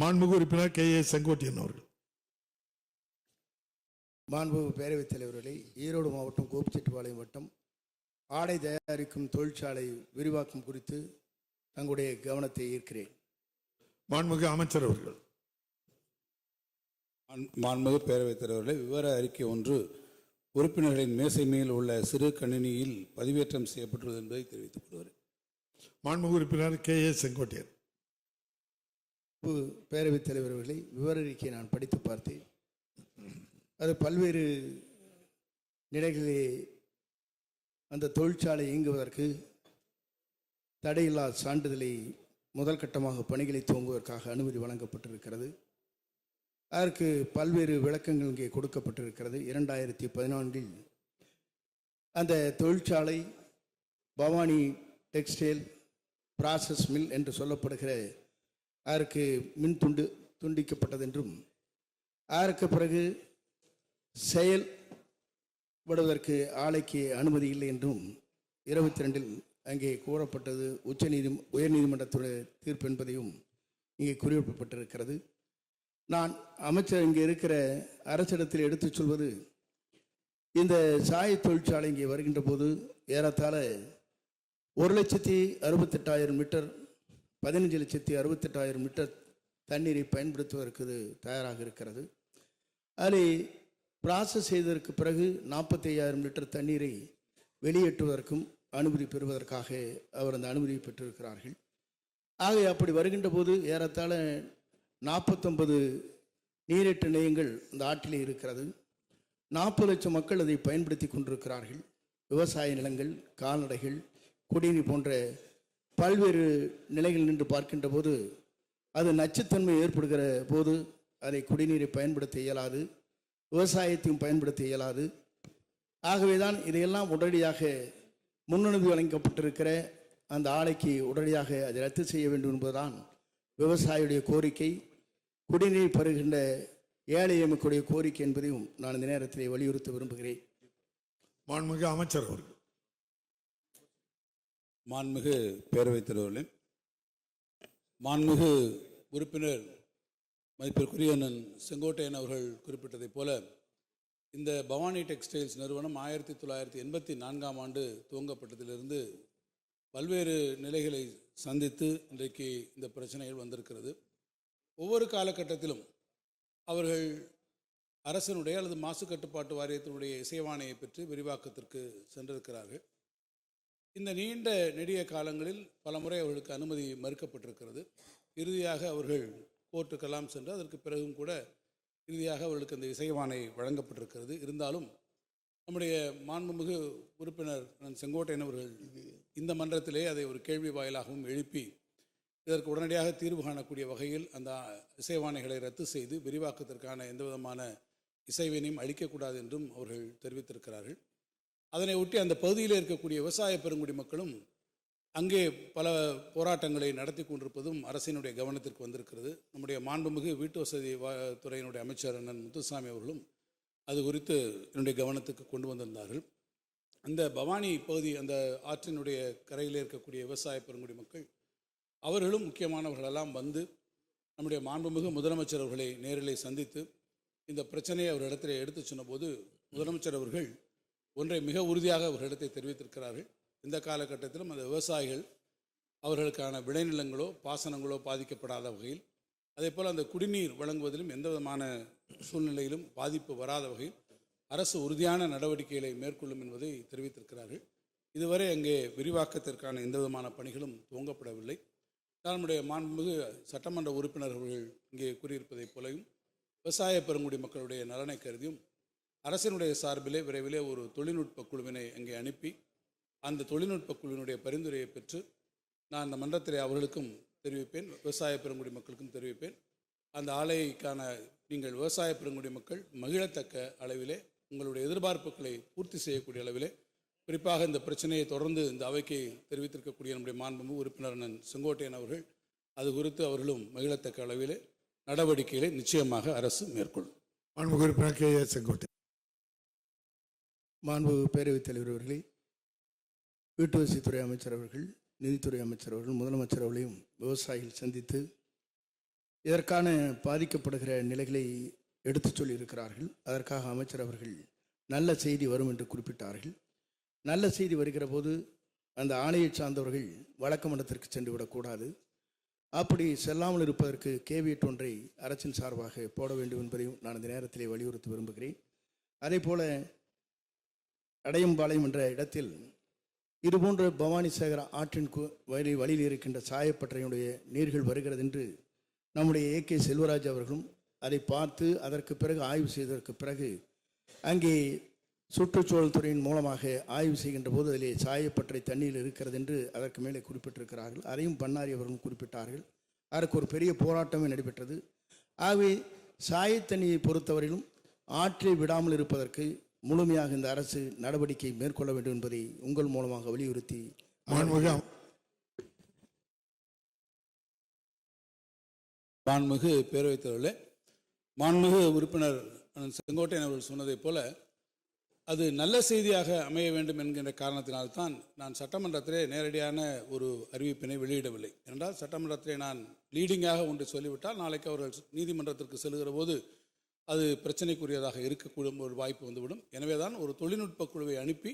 மாண்புமிகு உறுப்பினர் K A Sengottaiyan அவர்கள். மாண்புமிகு பேரவைத் தலைவர்களே, ஈரோடு மாவட்டம் கோபிச்செட்டிப்பாளையம் வட்டம் ஆடை தயாரிக்கும் தொழிற்சாலை விரிவாக்கம் குறித்து தங்களுடைய கவனத்தை ஈர்க்கிறேன். மாண்புமிகு அமைச்சர் அவர்கள். மாண்புமிகு பேரவைத் தலைவர்களே, விவர அறிக்கை ஒன்று உறுப்பினர்களின் மேசை மேல் உள்ள சிறு கணினியில் பதிவேற்றம் செய்யப்பட்டுள்ளது என்பதை தெரிவித்துக் கொள்கிறேன். மாண்புமிகு உறுப்பினர் கே ஏ செங்கோட்டையன். பேரவைத் தலைவர்களை, விவர அறிக்கையை நான் படித்து பார்த்தேன். அது பல்வேறு நிலைகளிலே அந்த தொழிற்சாலை இயங்குவதற்கு தடையில்லா சான்றிதழை முதல் கட்டமாக பணிகளை துவங்குவதற்காக அனுமதி வழங்கப்பட்டிருக்கிறது. அதற்கு பல்வேறு விளக்கங்கள் இங்கே கொடுக்கப்பட்டிருக்கிறது. 2014 அந்த தொழிற்சாலை பவானி டெக்ஸ்டைல் ப்ராசஸ் மில் என்று சொல்லப்படுகிற அதற்கு மின் துண்டிக்கப்பட்டது என்றும், அதற்கு பிறகு செயல்படுவதற்கு ஆலைக்கு அனுமதி இல்லை என்றும் 22 அங்கே கூறப்பட்டது உயர்நீதிமன்றத்துடைய தீர்ப்பு என்பதையும் இங்கே குறிப்பிடப்பட்டிருக்கிறது. நான் அமைச்சர் இங்கே இருக்கிற அரசிடத்தில் எடுத்துச் சொல்வது, இந்த சாய தொழிற்சாலை இங்கே வருகின்ற போது ஏறத்தாழ 1,68,000 மீட்டர் 15,68,000 மீட்டர் தண்ணீரை பயன்படுத்துவதற்கு தயாராக இருக்கிறது. அதில் ப்ராசஸ் செய்ததற்கு பிறகு 45,000 லிட்டர் தண்ணீரை வெளியேற்றுவதற்கும் அனுமதி பெறுவதற்காக அவர் அந்த அனுமதியை பெற்றிருக்கிறார்கள். ஆக அப்படி வருகின்ற போது ஏறத்தாழ 49 நீரேற்று நிலையங்கள் இந்த ஆற்றிலே இருக்கிறது. 40 லட்சம் மக்கள் அதை பயன்படுத்தி கொண்டிருக்கிறார்கள். விவசாய நிலங்கள், கால்நடைகள், குடிநீர் போன்ற பல்வேறு நிலைகள் நின்று பார்க்கின்ற போது அது நச்சுத்தன்மை ஏற்படுகிற போது அதை குடிநீரை பயன்படுத்த இயலாது, விவசாயத்தையும் பயன்படுத்த இயலாது. ஆகவேதான் இதையெல்லாம் உடனடியாக முன்னனுமதி வழங்கப்பட்டிருக்கிற அந்த ஆலைக்கு உடனடியாக அதை ரத்து செய்ய வேண்டும் என்பதுதான் விவசாயியுடைய கோரிக்கை, குடிநீர் பெறுகின்ற ஏழை எமக்குடைய கோரிக்கை என்பதையும் நான் இந்த நேரத்தில் வலியுறுத்த விரும்புகிறேன். மாண்புமிகு அமைச்சர் அவர்கள். மாண்புமிகு பேரவைத் தலைவர்களே, மாண்புமிகு உறுப்பினர் மதிப்பிற்குரிய செங்கோட்டையன் அவர்கள் குறிப்பிட்டதைப் போல, இந்த பவானி டெக்ஸ்டைல்ஸ் நிறுவனம் 1984ஆம் ஆண்டு துவங்கப்பட்டதிலிருந்து பல்வேறு நிலைகளை சந்தித்து இன்றைக்கு இந்த பிரச்சனைகள் வந்திருக்கிறது. ஒவ்வொரு காலகட்டத்திலும் அவர்கள் அரசனுடைய அல்லது மாசு கட்டுப்பாட்டு வாரியத்தினுடைய இசைவாணையை பெற்று விரிவாக்கத்திற்கு சென்றிருக்கிறார்கள். இந்த நீண்ட நெடிய காலங்களில் பல முறை அவர்களுக்கு அனுமதி மறுக்கப்பட்டிருக்கிறது. இறுதியாக அவர்கள் கோர்ட்டுக்கெல்லாம் சென்று அதற்கு பிறகும் கூட இறுதியாக அவர்களுக்கு அந்த இசைவாணை வழங்கப்பட்டிருக்கிறது. இருந்தாலும் நம்முடைய மாண்புமிகு உறுப்பினர் செங்கோட்டையன் அவர்கள் இந்த மன்றத்திலே அதை ஒரு கேள்வி வாயிலாகவும் எழுப்பி இதற்கு உடனடியாக தீர்வு காணக்கூடிய வகையில் அந்த இசைவாணைகளை ரத்து செய்து விரிவாக்கத்திற்கான எந்த விதமான இசைவினையும் அளிக்கக்கூடாது என்றும் அவர்கள் தெரிவித்திருக்கிறார்கள். அதனை ஒட்டி அந்த பகுதியில் இருக்கக்கூடிய விவசாய பெருங்குடி மக்களும் அங்கே பல போராட்டங்களை நடத்தி கொண்டிருப்பதும் அரசினுடைய கவனத்திற்கு வந்திருக்கிறது. நம்முடைய மாண்புமிகு வீட்டு வசதி துறையினுடைய அமைச்சர் அண்ணன் முத்துசாமி அவர்களும் அது குறித்து என்னுடைய கவனத்துக்கு கொண்டு வந்திருந்தார்கள். அந்த பவானி பகுதி, அந்த ஆற்றினுடைய கரையில் இருக்கக்கூடிய விவசாய பெருங்குடி மக்கள் அவர்களும் முக்கியமானவர்களெல்லாம் வந்து நம்முடைய மாண்புமிகு முதலமைச்சர் அவர்களை நேரிலே சந்தித்து இந்த பிரச்சனையை அவரிடத்தில் எடுத்து சொன்னபோது முதலமைச்சர் அவர்கள் ஒன்றை மிக உறுதியாக அவர்களிடத்தை தெரிவித்திருக்கிறார்கள். இந்த காலகட்டத்திலும் அந்த விவசாயிகள் அவர்களுக்கான விளைநிலங்களோ பாசனங்களோ பாதிக்கப்படாத வகையில், அதே போல் அந்த குடிநீர் வழங்குவதிலும் எந்த விதமான சூழ்நிலையிலும் பாதிப்பு வராத வகையில் அரசு உறுதியான நடவடிக்கைகளை மேற்கொள்ளும் என்பதை தெரிவித்திருக்கிறார்கள். இதுவரை அங்கே விரிவாக்கத்திற்கான எந்த விதமான பணிகளும் துவங்கப்படவில்லை. நம்முடைய மாண்புமிகு சட்டமன்ற உறுப்பினர் அவர்கள் இங்கே கூறியிருப்பதைப் போலவும் விவசாய பெருங்குடி மக்களுடைய நலனை கருதியும் அரசினுடைய சார்பிலே விரைவிலே ஒரு தொழில்நுட்ப குழுவினை அங்கே அனுப்பி அந்த தொழில்நுட்ப குழுவினுடைய பரிந்துரையை பெற்று நான் அந்த மன்றத்திலே அவர்களுக்கும் தெரிவிப்பேன், விவசாய பெருங்குடி மக்களுக்கும் தெரிவிப்பேன். அந்த ஆலைக்கான நீங்கள் விவசாய பெருங்குடி மக்கள் மகிழத்தக்க அளவிலே உங்களுடைய எதிர்பார்ப்புகளை பூர்த்தி செய்யக்கூடிய அளவிலே, குறிப்பாக இந்த பிரச்சனையை தொடர்ந்து இந்த அவைக்கு தெரிவித்திருக்கக்கூடிய நம்முடைய மாண்புமிகு உறுப்பினர் செங்கோட்டையன் அவர்கள் அது குறித்து அவர்களும் மகிழத்தக்க அளவிலே நடவடிக்கைகளை நிச்சயமாக அரசு மேற்கொள்ளும். மாண்புமிகு உறுப்பினர் கே ஏ செங்கோட்டையன். மாண்புமிகு பேரவைத் தலைவர் அவர்களே, வீட்டு வசதித்துறை அமைச்சர் அவர்கள், நிதித்துறை அமைச்சர் அவர்கள், முதலமைச்சர் அவர்களையும் விவசாயிகள் சந்தித்து இதற்கான பாதிக்கப்படுகிற நிலைகளை எடுத்துச் சொல்லியிருக்கிறார்கள். அதற்காக அமைச்சர் அவர்கள் நல்ல செய்தி வரும் என்று குறிப்பிட்டார்கள். நல்ல செய்தி வருகிற போது அந்த ஆணையை சார்ந்தவர்கள் வழக்கு மன்றத்திற்கு சென்று விடக்கூடாது. அப்படி செல்லாமல் இருப்பதற்கு கேவியட் ஒன்றை அரசின் சார்பாக போட வேண்டும் என்பதையும் நான் இந்த நேரத்திலே வலியுறுத்த விரும்புகிறேன். அதே போல அடையம்பாளையம் என்ற இடத்தில் இதுபோன்ற பவானிசாகர் ஆற்றின் வழியில் இருக்கின்ற சாயப்பட்டறையினுடைய நீர்கள் வருகிறது என்று நம்முடைய AK செல்வராஜ் அவர்களும் அதை பார்த்து அதற்கு பிறகு ஆய்வு செய்ததற்கு பிறகு அங்கே சுற்றுச்சூழல் துறையின் மூலமாக ஆய்வு செய்கின்ற போது அதிலே சாயப்பட்டறை தண்ணீர் இருக்கிறது என்று அதற்கு மேலே குறிப்பிட்டிருக்கிறார்கள். அதையும் பண்ணாரி அவர்களும் குறிப்பிட்டார்கள். அதற்கு ஒரு பெரிய போராட்டமே நடைபெற்றது. ஆகவே சாய தண்ணியை பொறுத்தவரையிலும் ஆற்றை விடாமல் இருப்பதற்கு முழுமையாக இந்த அரசு நடவடிக்கை மேற்கொள்ள வேண்டும் என்பதை உங்கள் மூலமாக வலியுறுத்தி மாண்புமிகு பேரவைத் தலைவர்களே, மாண்புமிகு உறுப்பினர் செங்கோட்டையன் அவர்கள் சொன்னதைப் போல அது நல்ல செய்தியாக அமைய வேண்டும் என்கின்ற காரணத்தினால்தான் நான் சட்டமன்றத்திலே நேரடியான ஒரு அறிவிப்பினை வெளியிடவில்லை. என்றால் சட்டமன்றத்திலே நான் லீடிங்காக ஒன்று சொல்லிவிட்டால் நாளைக்கு அவர்கள் நீதிமன்றத்திற்கு செல்கிற போது அது பிரச்சனைக்குரியதாக இருக்கக்கூடும் ஒரு வாய்ப்பு வந்துவிடும். எனவே தான் ஒரு தொழில்நுட்ப குழுவை அனுப்பி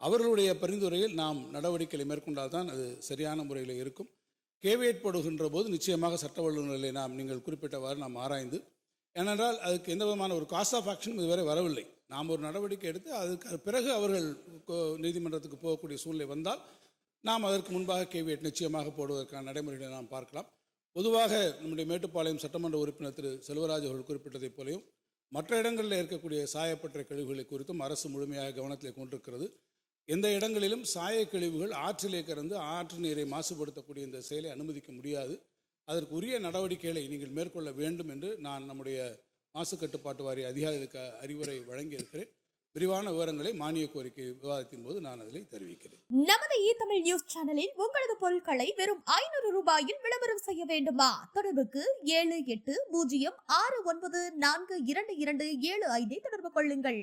அவர்களுடைய பரிந்துரையில் நாம் நடவடிக்கைகளை மேற்கொண்டால்தான் அது சரியான முறையில் இருக்கும். கேவியட் போடுகின்ற போது நிச்சயமாக சட்ட வல்லுநர்களை நீங்கள் குறிப்பிட்டவாறு நாம் ஆராய்ந்து, ஏனென்றால் அதுக்கு எந்த விதமான ஒரு காஸ்ட் ஆஃப் ஆக்ஷனும் இதுவரை வரவில்லை. நாம் ஒரு நடவடிக்கை எடுத்து அதுக்கு பிறகு அவர்கள் நீதிமன்றத்துக்கு போகக்கூடிய சூழ்நிலை வந்தால் நாம் அதற்கு முன்பாக கேவியட் நிச்சயமாக போடுவதற்கான நடைமுறைகளை நாம் பார்க்கலாம். பொதுவாக நம்முடைய மேட்டுப்பாளையம் சட்டமன்ற உறுப்பினர் திரு செல்வராஜ் அவர்கள் குறிப்பிட்டதைப் போலையும் மற்ற இடங்களில் இருக்கக்கூடிய சாயப்பட்டறை கழிவுகளை குறித்தும் அரசு முழுமையாக கவனத்தில் கொண்டிருக்கிறது. எந்த இடங்களிலும் சாய கழிவுகள் ஆற்றிலே கலந்து ஆற்று நீரை மாசுபடுத்தக்கூடிய இந்த செயலை அனுமதிக்க முடியாது. அதற்கு உரிய நடவடிக்கைகளை நீங்கள் மேற்கொள்ள வேண்டும் என்று நான் நம்முடைய மாசு கட்டுப்பாட்டு வாரிய அதிகாரிகளுக்கு அறிவுரை வழங்கியிருக்கிறேன். விரிவான விவரங்களை மானிய கோரிக்கை விவாதத்தின் போது நான் அதில் தெரிவிக்கிறேன். நமது தமிழ் நியூஸ் சேனலில் உங்களது பொருட்களை வெறும் 500 ரூபாயில் விளம்பரம் செய்ய வேண்டுமா? தொடர்புக்கு 7806942275 தொடர்பு கொள்ளுங்கள்.